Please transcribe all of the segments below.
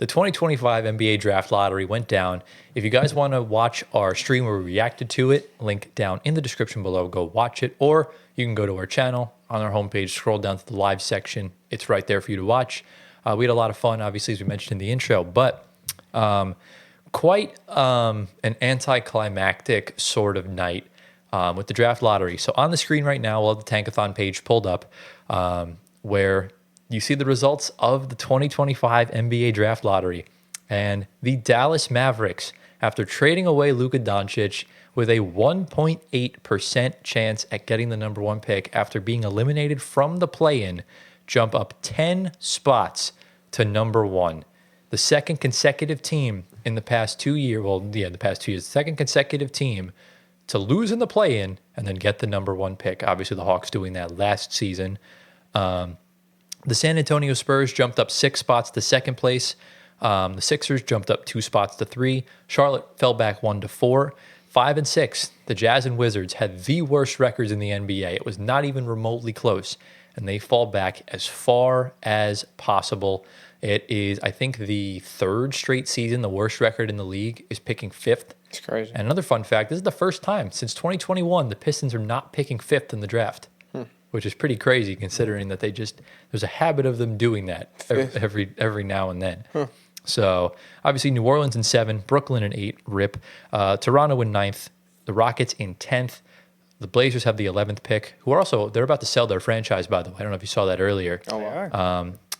The 2025 NBA Draft Lottery went down. If you guys want to watch our stream where we reacted to it, link down in the description below. Go watch it. Or you can go to our channel on our homepage, scroll down to the live section. It's right there for you to watch. We had a lot of fun, obviously, as we mentioned in the intro, but quite an anticlimactic sort of night with the Draft Lottery. So on the screen right now, we'll have the Tankathon page pulled up where you see the results of the 2025 NBA Draft Lottery. And the Dallas Mavericks, after trading away Luka Doncic with a 1.8% chance at getting the number one pick after being eliminated from the play-in, jump up 10 spots to number one. The second consecutive team in the past 2 years, the past 2 years, the second consecutive team to lose in the play-in and then get the number one pick. Obviously, the Hawks doing that last season. The San Antonio Spurs jumped up 6 spots to second place. The Sixers jumped up 2 spots to 3. Charlotte fell back 1 to 4. 5 and 6, the Jazz and Wizards had the worst records in the NBA. It was not even remotely close, and they fall back as far as possible. It is, I think, the third straight season the worst record in the league is picking 5th. It's crazy. And another fun fact, this is the first time since 2021 the Pistons are not picking 5th in the draft. Which is pretty crazy considering that there's a habit of them doing that every now and then. So obviously New Orleans in 7, Brooklyn in 8, rip. Toronto in 9th, the Rockets in 10th. The Blazers have the 11th pick, who are also, they're about to sell their franchise, by the way. I don't know if you saw that earlier. Oh,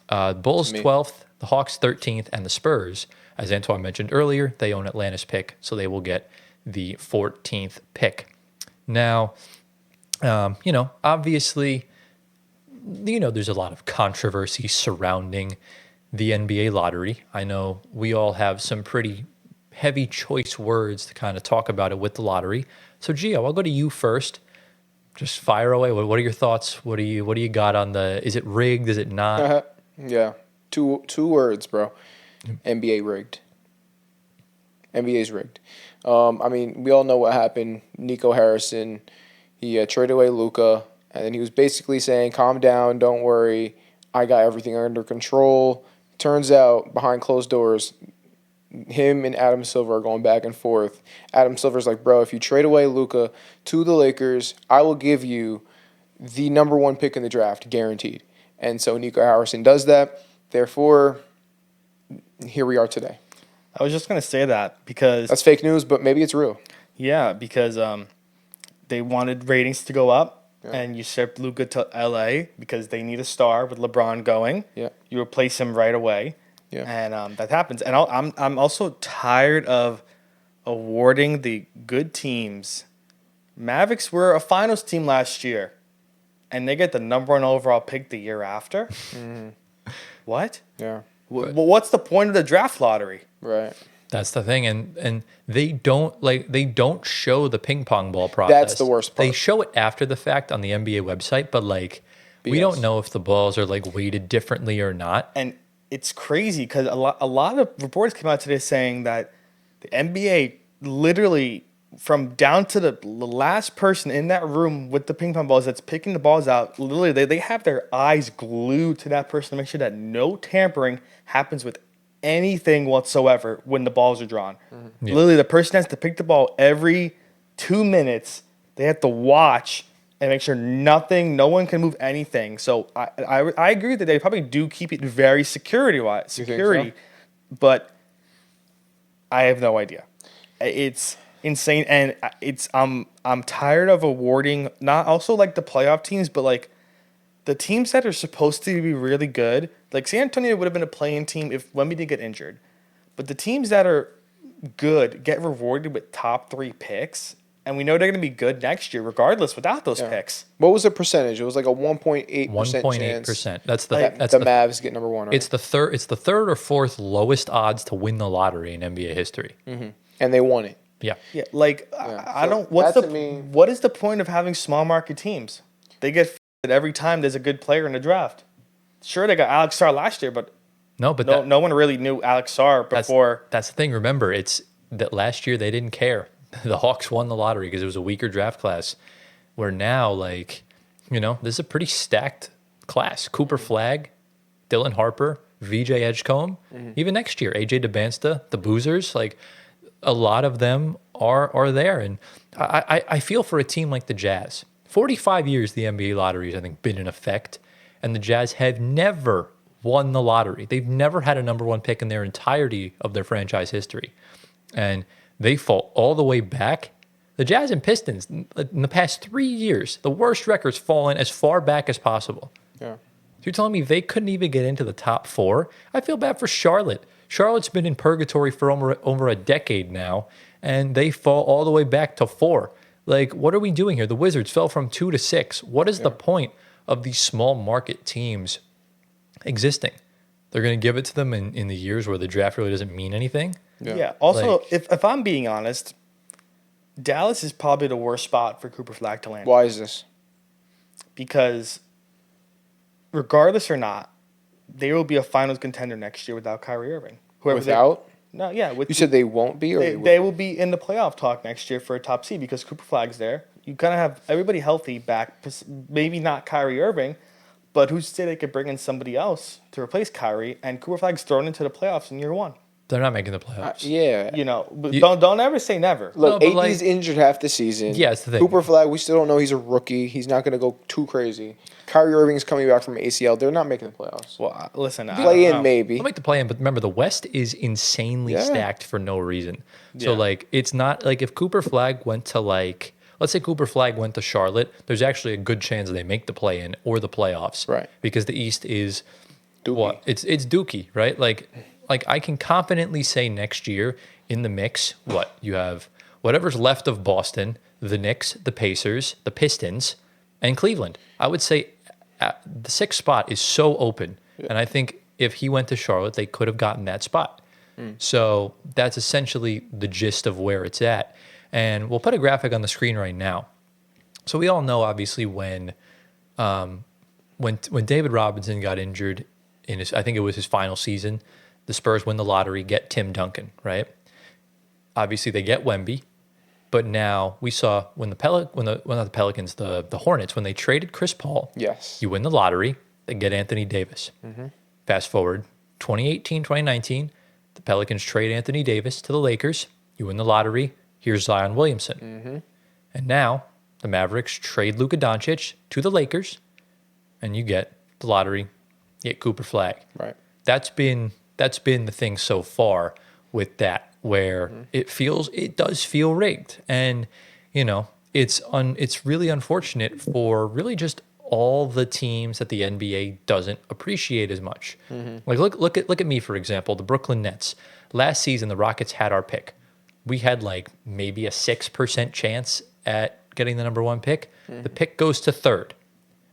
wow. Bulls 12th, the Hawks 13th, and the Spurs, as Antoine mentioned earlier, they own Atlanta's pick, so they will get the 14th pick. Now, obviously, there's a lot of controversy surrounding the NBA lottery. I know we all have some pretty heavy choice words to kind of talk about it with the lottery. So, Gio, I'll go to you first. Just fire away. What are your thoughts? What do you got on is it rigged? Is it not? Yeah. Two words, bro. NBA rigged. NBA's rigged. We all know what happened. Nico Harrison, he traded away Luka, and then he was basically saying, calm down, don't worry, I got everything under control. Turns out, behind closed doors, him and Adam Silver are going back and forth. Adam Silver's like, bro, if you trade away Luka to the Lakers, I will give you the number one pick in the draft, guaranteed. And so Nico Harrison does that. Therefore, here we are today. I was just going to say that because... That's fake news, but maybe it's real. Yeah, because they wanted ratings to go up, and you shipped Luka to LA because they need a star with LeBron going. Yeah. You replace him right away. Yeah. And that happens. And I'm also tired of awarding the good teams. Mavericks were a finals team last year, and they get the number one overall pick the year after. What? Yeah. What's the point of the draft lottery? Right. That's the thing, and they don't show the ping pong ball process. That's the worst part. They show it after the fact on the NBA website, but we don't know if the balls are weighted differently or not. And it's crazy because a lot of reports came out today saying that the NBA literally, from down to the last person in that room with the ping pong balls that's picking the balls out, literally they have their eyes glued to that person to make sure that no tampering happens with anything whatsoever when the balls are drawn. Yeah. Literally, the person has to pick the ball every 2 minutes. They have to watch and make sure no one can move anything. So I agree that they probably do keep it very security, so? But I have no idea. It's insane, and I'm tired of awarding not also the playoff teams, but the teams that are supposed to be really good. San Antonio would have been a play-in team if Wemby didn't get injured. But the teams that are good get rewarded with top 3 picks, and we know they're going to be good next year regardless without those picks. What was the percentage? It was a 1.8% chance. 1.8%. That's the Mavs get number one. Right? It's the third or fourth lowest odds to win the lottery in NBA history. And they won it. Yeah. Yeah. I don't. What is the point of having small market teams? They get every time there's a good player in the draft. Sure, they got Alex Sarr last year, but no one really knew Alex Sarr before. That's the thing. Remember, it's that last year they didn't care. The Hawks won the lottery because it was a weaker draft class. Where now, this is a pretty stacked class. Cooper Flagg, Dylan Harper, VJ Edgecombe, even next year, AJ DeBansta, the Boozers, like a lot of them are there. And I feel for a team like the Jazz. 45 years the NBA lottery has, I think, been in effect, and the Jazz have never won the lottery. They've never had a number one pick in their entirety of their franchise history. And they fall all the way back. The Jazz and Pistons, in the past 3 years, the worst record's fallen as far back as possible. Yeah. So you're telling me they couldn't even get into the top 4? I feel bad for Charlotte. Charlotte's been in purgatory for over a decade now, and they fall all the way back to 4. Like, what are we doing here? The Wizards fell from 2 to 6. What is the point of these small market teams existing? They're going to give it to them in the years where the draft really doesn't mean anything? Yeah. Also, if I'm being honest, Dallas is probably the worst spot for Cooper Flagg to land. Why is this? Because regardless or not, they will be a finals contender next year without Kyrie Irving. Without? You said they won't be? Or they will be in the playoff talk next year for a top seed because Cooper Flagg's there. You kind of have everybody healthy back, maybe not Kyrie Irving, but who's to say they could bring in somebody else to replace Kyrie, and Cooper Flagg's thrown into the playoffs in year 1. They're not making the playoffs. Yeah. You know, but don't ever say never. Look, No, but AD's injured half the season. Yeah, it's the thing. Cooper Flagg, we still don't know. He's a rookie. He's not going to go too crazy. Kyrie Irving's coming back from ACL. They're not making the playoffs. Well, listen, Play in, maybe. They'll make the play in, but remember, the West is insanely stacked for no reason. So, like, it's not like if Cooper Flagg went to, like, let's say Cooper Flagg went to Charlotte, there's actually a good chance that they make the play in or the playoffs. Right. Because the East is Dookie. what? It's dookie, right? Like I can confidently say next year in the mix, what? You have whatever's left of Boston, the Knicks, the Pacers, the Pistons, and Cleveland. I would say the 6th spot is so open. And I think if he went to Charlotte, they could have gotten that spot. So that's essentially the gist of where it's at. And we'll put a graphic on the screen right now. So we all know, obviously, when David Robinson got injured I think it was his final season, the Spurs win the lottery, get Tim Duncan, right? Obviously, they get Wemby, but now we saw when the Hornets, when they traded Chris Paul, Yes. you win the lottery, they get Anthony Davis. Fast forward 2018, 2019, the Pelicans trade Anthony Davis to the Lakers. You win the lottery. Here's Zion Williamson. And now the Mavericks trade Luka Doncic to the Lakers, and you get the lottery, you get Cooper Flagg. Right. That's been the thing so far with that, where it does feel rigged, and you know it's really unfortunate for really just all the teams that the NBA doesn't appreciate as much. Like look at me, for example, the Brooklyn Nets. Last season, the Rockets had our pick. We had like maybe a 6% chance at getting the number 1 pick. The pick goes to 3rd.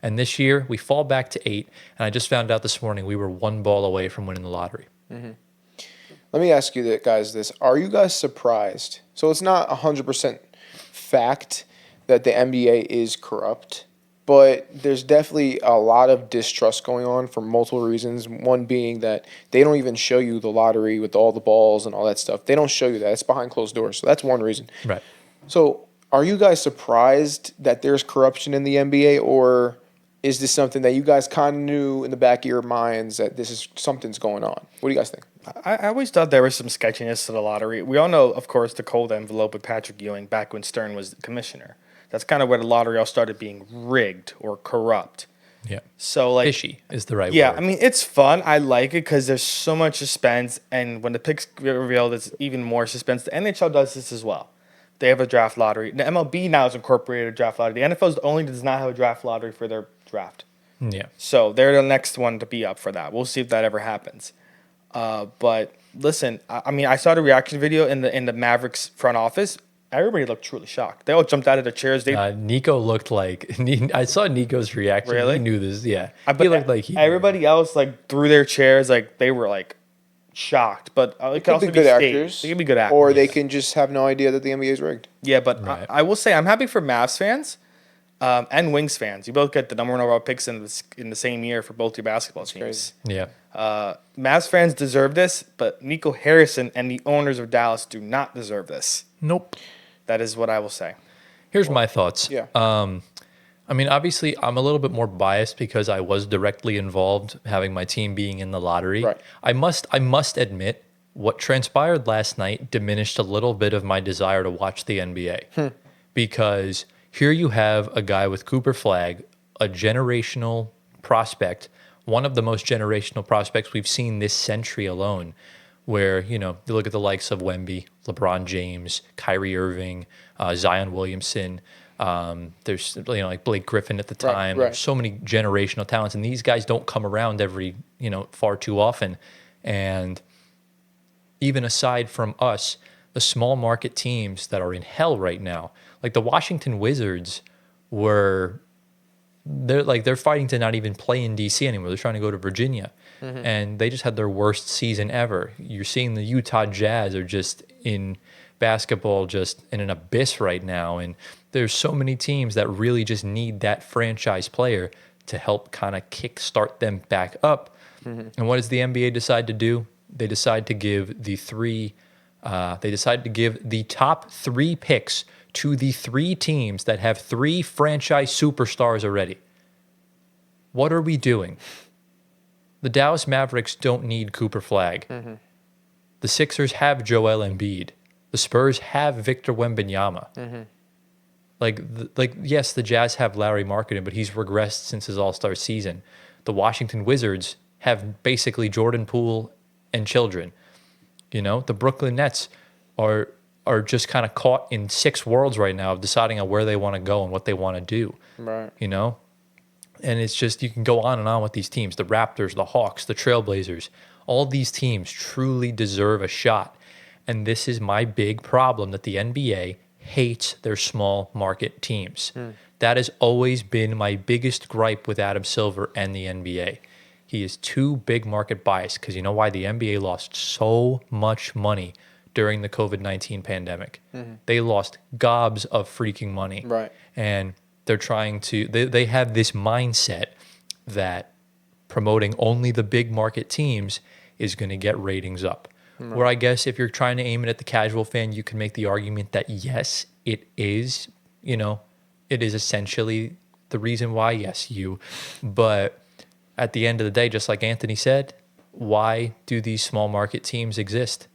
And this year, we fall back to 8. And I just found out this morning we were 1 ball away from winning the lottery. Let me ask you guys this. Are you guys surprised? So it's not 100% fact that the NBA is corrupt, but there's definitely a lot of distrust going on for multiple reasons. One being that they don't even show you the lottery with all the balls and all that stuff. They don't show you that. It's behind closed doors. So that's one reason. Right. So are you guys surprised that there's corruption in the NBA, or is this something that you guys kind of knew in the back of your minds that something's going on? What do you guys think? I always thought there was some sketchiness to the lottery. We all know, of course, the cold envelope with Patrick Ewing back when Stern was the commissioner. That's kind of where the lottery all started being rigged or corrupt. Yeah. So like Fishy is the right yeah, word. I mean, it's fun. I like it because there's so much suspense, and when the picks get revealed, there's even more suspense. The NHL does this as well. They have a draft lottery. The MLB now has incorporated a draft lottery. The NFL is the only that does not have a draft lottery for their draft. Yeah. So they're the next one to be up for that. We'll see if that ever happens. But listen, I mean, I saw the reaction video in the Mavericks front office. Everybody looked truly shocked. They all jumped out of their chairs. Nico looked like I saw Nico's reaction. Really? He knew this. Yeah. But He looked like he. everybody else like threw their chairs, like they were like shocked. But it could also be good staged. actors. They could be good actors, Or they can just have no idea that the NBA is rigged. Yeah, but Right. I will say I'm happy for Mavs fans and Wings fans. You both get the number 1 overall picks in the same year for both your basketball teams. crazy. Yeah. Mavs fans deserve this, but Nico Harrison and the owners of Dallas do not deserve this. Nope. That is what I will say. Here's my thoughts. Yeah. I mean, obviously, I'm a little bit more biased because I was directly involved, having my team being in the lottery. Right. I must admit, what transpired last night diminished a little bit of my desire to watch the NBA, because here you have a guy with Cooper Flagg, a generational prospect, one of the most generational prospects we've seen this century alone. Where, you look at the likes of Wemby, LeBron James, Kyrie Irving, Zion Williamson. There's, like Blake Griffin at the time. Right. There's so many generational talents, and these guys don't come around far too often. And even aside from us, the small market teams that are in hell right now, like the Washington Wizards they're fighting to not even play in DC anymore. They're trying to go to Virginia. And they just had their worst season ever. You're seeing the Utah Jazz are just in basketball, just in an abyss right now. And there's so many teams that really just need that franchise player to help kind of kickstart them back up. And what does the NBA decide to do? They decide to give the top 3 picks to the 3 teams that have 3 franchise superstars already. What are we doing? The Dallas Mavericks don't need Cooper Flagg. The Sixers have Joel Embiid. The Spurs have Victor Wembanyama. Yes, the Jazz have Larry Markkinen, but he's regressed since his All-Star season. The Washington Wizards have basically Jordan Poole and children. The Brooklyn Nets are just kind of caught in 6 worlds right now of deciding on where they want to go and what they want to do. Right. And it's just, you can go on and on with these teams. The Raptors, the Hawks, the Trailblazers, all these teams truly deserve a shot. And this is my big problem, that the NBA hates their small market teams. That has always been my biggest gripe with Adam Silver and the NBA. He is too big market biased, because you know why? The NBA lost so much money during the COVID-19 pandemic. They lost gobs of freaking money. Right. And they're trying to, they have this mindset that promoting only the big market teams is going to get ratings up. Where I guess if you're trying to aim it at the casual fan, you can make the argument that yes, it is, it is essentially the reason why, but at the end of the day, just like Anthony said, why do these small market teams exist?